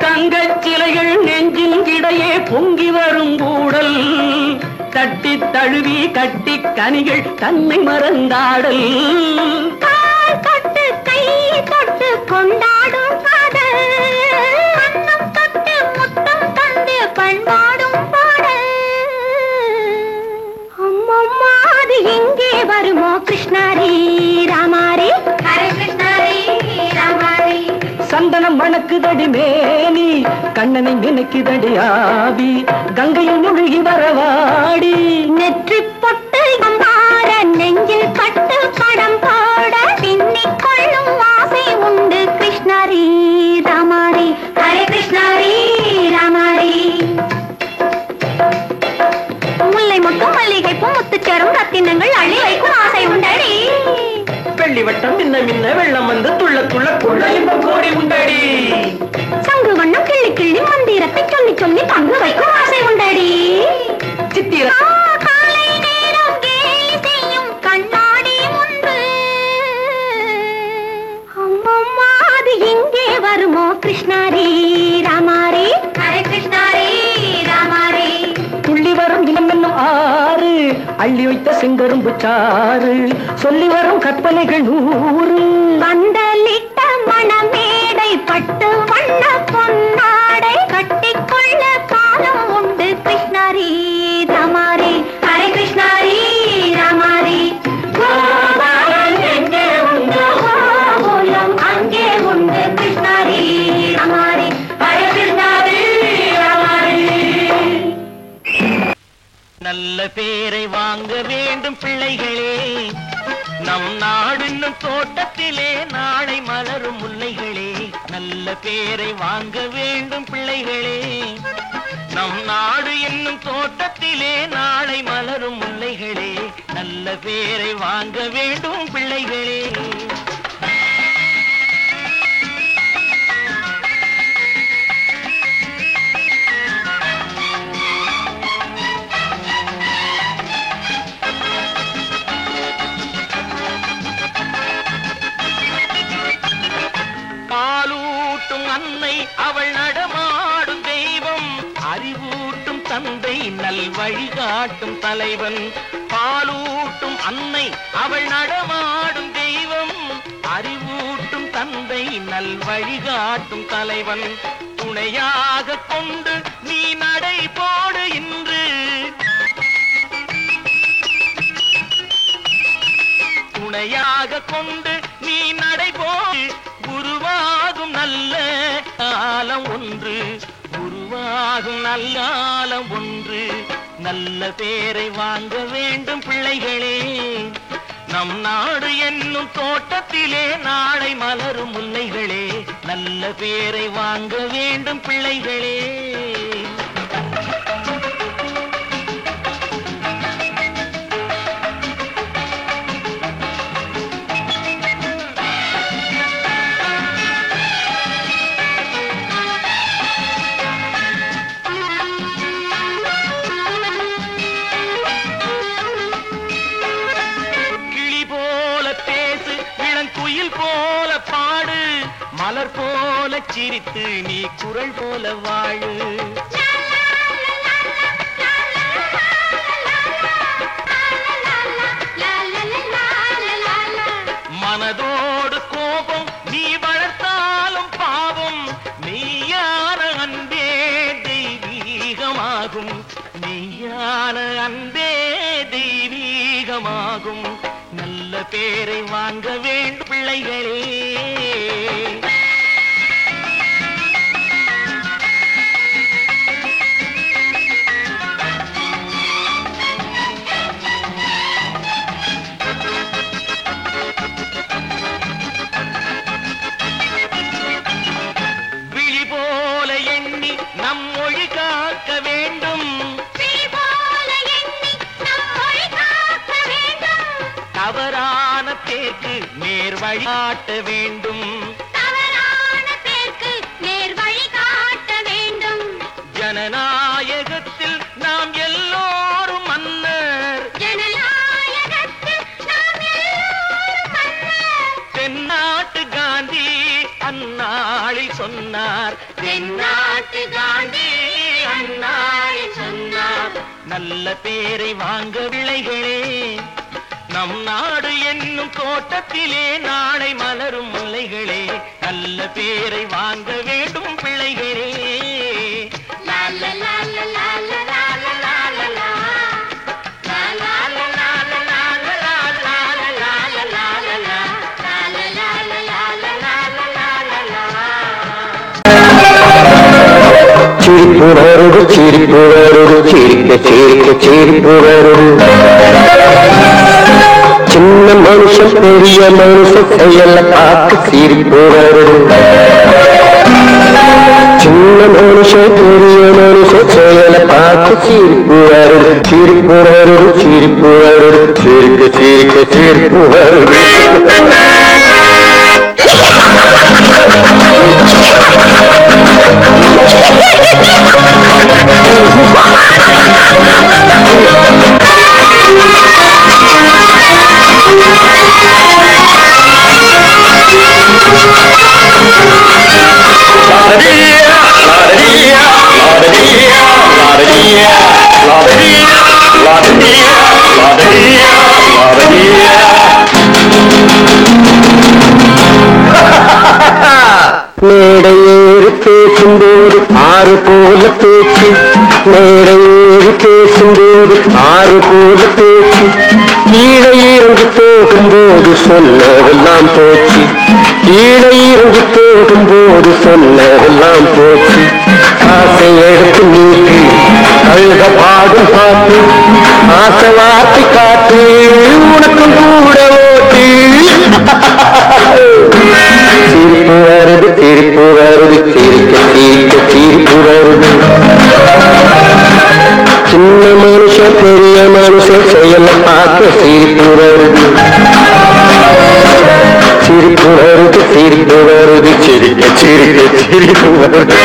தங்கச் சிலைகள் நெஞ்சின் இடையே பொங்கி வரும் கூடல் தட்டி தழுவி கட்டி கனிகள் தன்னை மறந்தாடல் கால் தொட்டு கை தொட்டு கொண்டாடும் காதல் கண்ணம் தொட்டு முத்தம் தந்து பண்பாடும் பாடல் அம்மம்மா அது எங்கே வருமோ கிருஷ்ணாரி ராமாரி ஹரே கிருஷ்ணாரி ராமாரி சந்தனம் மணக்குதடி மேனி கண்ணனை நினைக்குதடி ஆவி கங்கையில் முழுகி வரவாடி நெற்றி பொட்டு அம்மாற நெஞ்சில் பட்டு படம் போட பின்னிக் கொள்ளும் ஆசை உண்டு கிருஷ்ணாரி ராமாரி ஹரே கிருஷ்ணாரி ராமாரி முல்லை மொட்டும் மல்லிகை பூ முத்துச்சேரும் ரத்தினங்கள் அள்ளி வைக்கும் ஆசை உண்டடி வெள்ளி வட்டம் மின்ன மின்ன வெள்ளம் வந்து துள்ள துள்ள கொள்ள இன்பம் கோடி உண்டடி சங்கு வண்ணம் கிள்ளி கிள்ளி மந்திரத்தை சொல்லி சொல்லி பங்கு வைக்கும் ஆசை உண்டடி சித்திர காலை நேரம் கேலி செய்யும் கண்ணாடி முன்பு அம்மம்மா அது எங்கே வருமோ கிருஷ்ணாரி ராமாரி ஹரே கிருஷ்ணாரி ராமாரி துள்ளி வரும் தினம் என்னும் ஆறு அள்ளி வைத்த செங்கரும்பு சாறு சொல்லி வரும் கற்பனைகள் 100 பந்தலிட்ட மணமேடை பட்டு வண்ண பொன்னாடை கட்டிக்கொள்ள காலம் உண்டு கிருஷ்ணாரி ராமாரி ஹரே கிருஷ்ணாரி ராமாரி கோபாலன் எங்கே உண்டு கோலம் அங்கே உண்டு கிருஷ்ணாரி ராமாரி ஹரே கிருஷ்ணாரி ராமாரி நல்ல பேரை வாங்க வேண்டும் பிள்ளைகளே நம் நாடு என்னும் தோட்டத்திலே நாளை மலரும் முல்லைகளே நல்ல பேரை வாங்க வேண்டும் பிள்ளைகளே நம் நாடு என்னும் தோட்டத்திலே நாளை மலரும் முல்லைகளே நல்ல பேரை வாங்க வேண்டும் பிள்ளைகளே பாலூட்டும் அன்னை அவள் நடமாடும் தெய்வம் அறிவூட்டும் தந்தை நல் வழிகாட்டும் தலைவன் பாலூட்டும் அன்னை அவள் நடமாடும் தெய்வம் அறிவூட்டும் தந்தை நல் வழிகாட்டும் தலைவன் துணையாக கொண்டு நீ நடை போடு இன்று துணையாக கொண்டு நீ நடை போடு உருவாகும் நல்ல காலம் ஒன்று உருவாகும் நல்ல காலம் ஒன்று நல்ல பேரை வாங்க வேண்டும் பிள்ளைகளே நம் நாடு என்னும் தோட்டத்திலே நாளை மலரும் முல்லைகளே நல்ல பேரை வாங்க வேண்டும் பிள்ளைகளே குயில் போல பாடு மலர் போல சிரித்து நீ குரல் போல வாழு மனதோடு கோபம் நீ வளர்த்தாலும் பாவம் மெய்யான அன்பே தெய்வீகமாகும் மெய்யான அன்பே தெய்வீகமாகும் நல்ல பேரை வாங்க வேண்டும் பிள்ளைகளே விழி போல எண்ணி நம் மொழி காக்க வேண்டும் தவறான தேர்க்கு நேர் வழிகாட்ட வேண்டும் ஜனநாயகத்தில் நாம் எல்லோரும் மன்னர் தென்னாட்டு காந்தி அண்ணா நல்ல பேரை வாங்க விளைகளே நம் நாடு என்னும் தோட்டத்திலே நாளை மலரும் முல்லைகளே நல்ல பேரை வாங்க வேண்டும் பிள்ளைகளே சிரிப்புணர்வு சிரிப்புணர்வு சிரிக்க சிரிக்க சிரிப்புணர்வு சின்ன மனுஷன் பெரிய மனுஷன் செயல பார்த்து சிரிப்புணர்வு சின்ன மனுஷன் பெரிய மனுஷன் செயல பார்த்து சிரிப்புணர்வு சிரிப்புணர்வு சிரிப்புணர்வு சிரிக்க சிரிக்க சிரிப்புணர்வு மேடையேறி பேசும்போது ஆறு போல பேச்சு மேடையேறி பேசும்போது ஆறு போல பேச்சு கீழே இறங்கி போகும்போது சொன்னதெல்லாம் போச்சு கீழே இறங்கி போகும்போது சொன்னதெல்லாம் போச்சு ஆசை எடுத்து நீட்டு அழுத பாடும் பாட்டு ஆசை வார்த்தை காட்டு உனக்கும் கூட ஓட்டு சிரிப்பு வருது சிரிப்பு வருது சிரிக்க சிரிக்க சிரிப்பு வருது சின்ன மனுஷன் பெரிய மனுஷன் செயல பார்க்க சிரிப்பு வருது சிரிப்பு வருது சிரிப்பு வருது சிரிக்க சிரிக்க சிரிப்பு வருது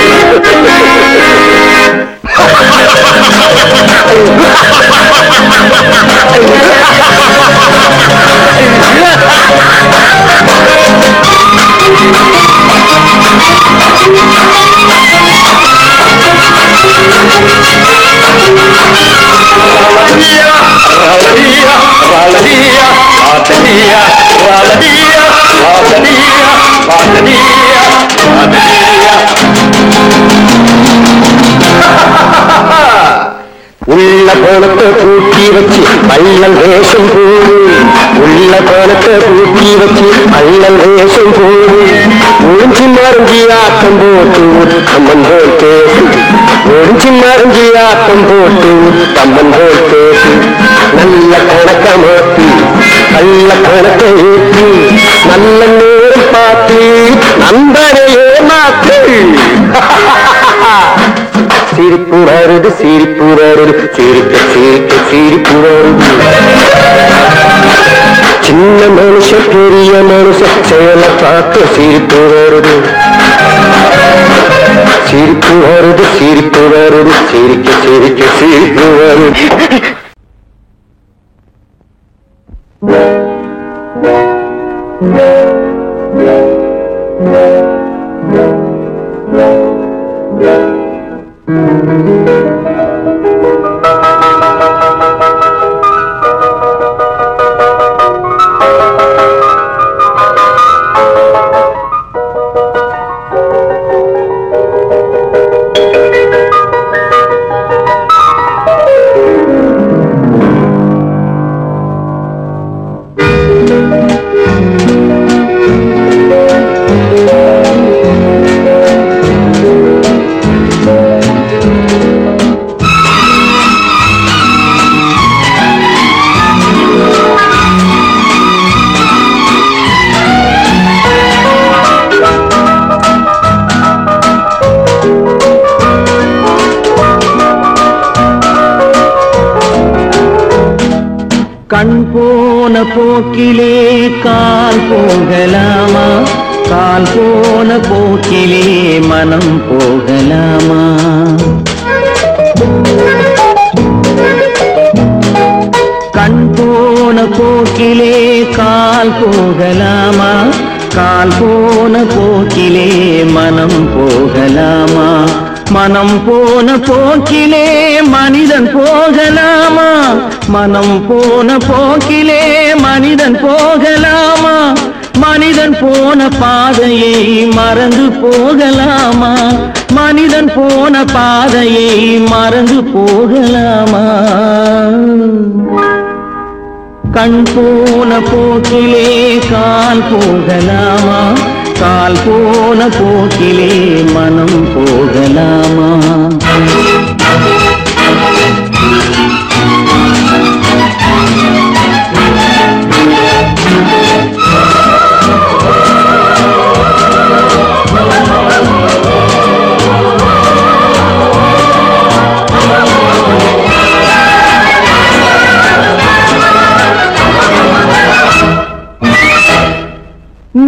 உள்ள பணத்தை பூட்டி வச்சு பள்ளல் வேஷம் போடு உள்ள பணத்தை பூட்டி வச்சு பள்ளல் வேஷம் போடு ஒழிஞ்சு மறைஞ்சி ஆட்டம் போட்டு உத்தம்மன் போல் பேசு ஒழிஞ்சு மறைஞ்சி ஆட்டம் போட்டு உத்தம்மன் போல் பேசு நல்ல கணக்க மாத்தி நல்ல கணக்கை ஏற்றி நல்ல நேரம் பார்த்து நண்பனையே மாத்து சிரிப்பு வருது சிரிப்பு வருது சிரிக்க சிரிக்க சிரிப்பு வருது சின்ன மனுஷன் பெரிய மனுஷன் செயல பார்த்து சிரிப்பு வருது சிரிப்பு வருது சிரிப்பு வருது சிரிக்க சிரிக்க சிரிப்பு வருது கண் போன போக்கிலே கால் போகலாமா கால் போன போக்கிலே மனம் போகலாமா கண் போன போக்கிலே கால் போகலாமா கால் போன போக்கிலே மனம் போகலாமா மனம் போன போக்கிலே மனிதன் போகலாமா? மனம் போன போக்கிலே மனிதன் போகலாமா? மனிதன் போன பாதையை மறந்து போகலாமா? மனிதன் போன பாதையை மறந்து போகலாமா? கண் போன போக்கிலே கால் போகலாமா? கால் போன போக்கிலே மனம் போகலாமா?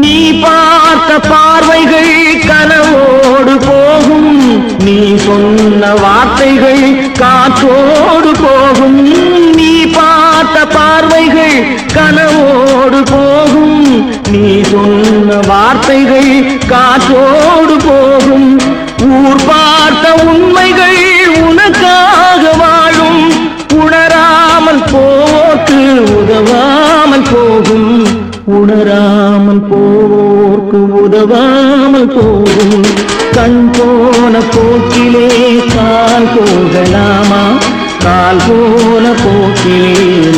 நீ பார்த்த பார்வைகள் கனவோடு போகும், நீ சொன்ன வார்த்தைகள் காற்றோடு போகும். நீ பார்த்த பார்வைகள் கனவோடு போகும், நீ சொன்ன வார்த்தைகள் காற்றோடு போகும். ஊர் பார்த்த உண்மைகள் உனக்காக வாழும், உணராமல் போக்கு உதவாமல் போகும். உணராமல் போர்க்கு உதவாமல் போகும். கண் போன போக்கிலே கால் போகலாமா? கால் போன போக்கிலே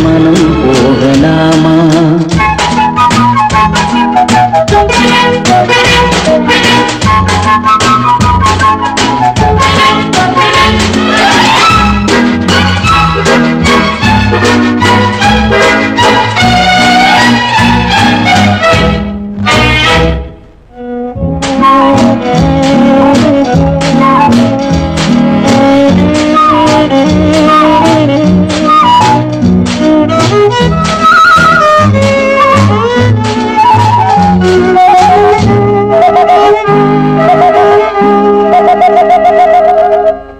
மனம் போகலாமா?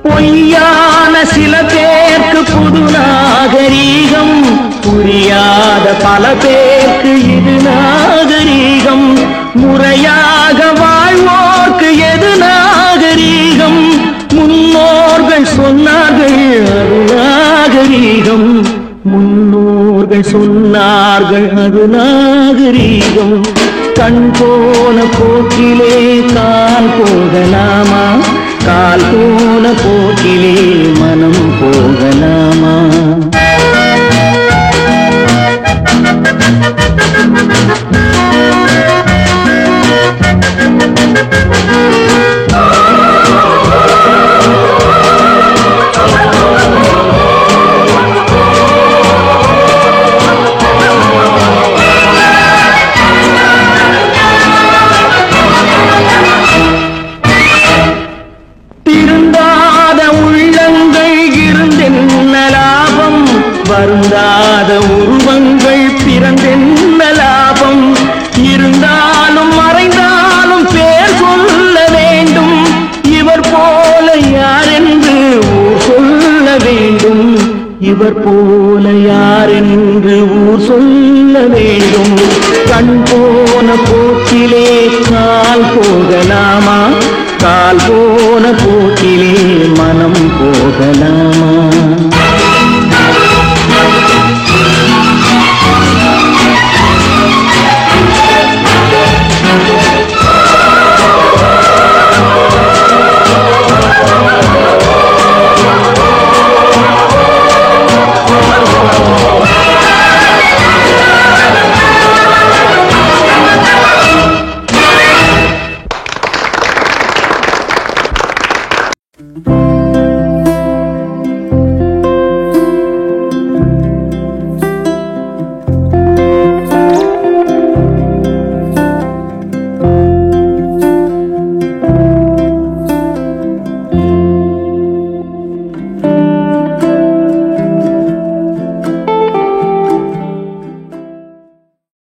பொய்யான சில பேருக்கு புது நாகரீகம், புரியாத பல பேருக்கு இது நாகரீகம். முறையாக வாழ்வோர்க்கு எது நாகரீகம்? முன்னோர்கள் சொன்னார்கள் அது நாகரீகம். முன்னோர்கள் சொன்னார்கள் அது நாகரீகம். கண் போன போக்கிலே கால் போகலாமா? கால் போன போக்கிலே மனம் போகலாமா? வருந்தாத உருவங்கள் பிறந்தென்ன லாபம்? இருந்தாலும் மறைந்தாலும் பேர் சொல்ல வேண்டும். இவர் போல யார் என்று ஊர் சொல்ல வேண்டும். இவர் போல யார் என்று ஊர் சொல்ல வேண்டும். கண் போன போக்கிலே கால் போகலாமா? கால் போன போக்கிலே மனம் போகலாமா?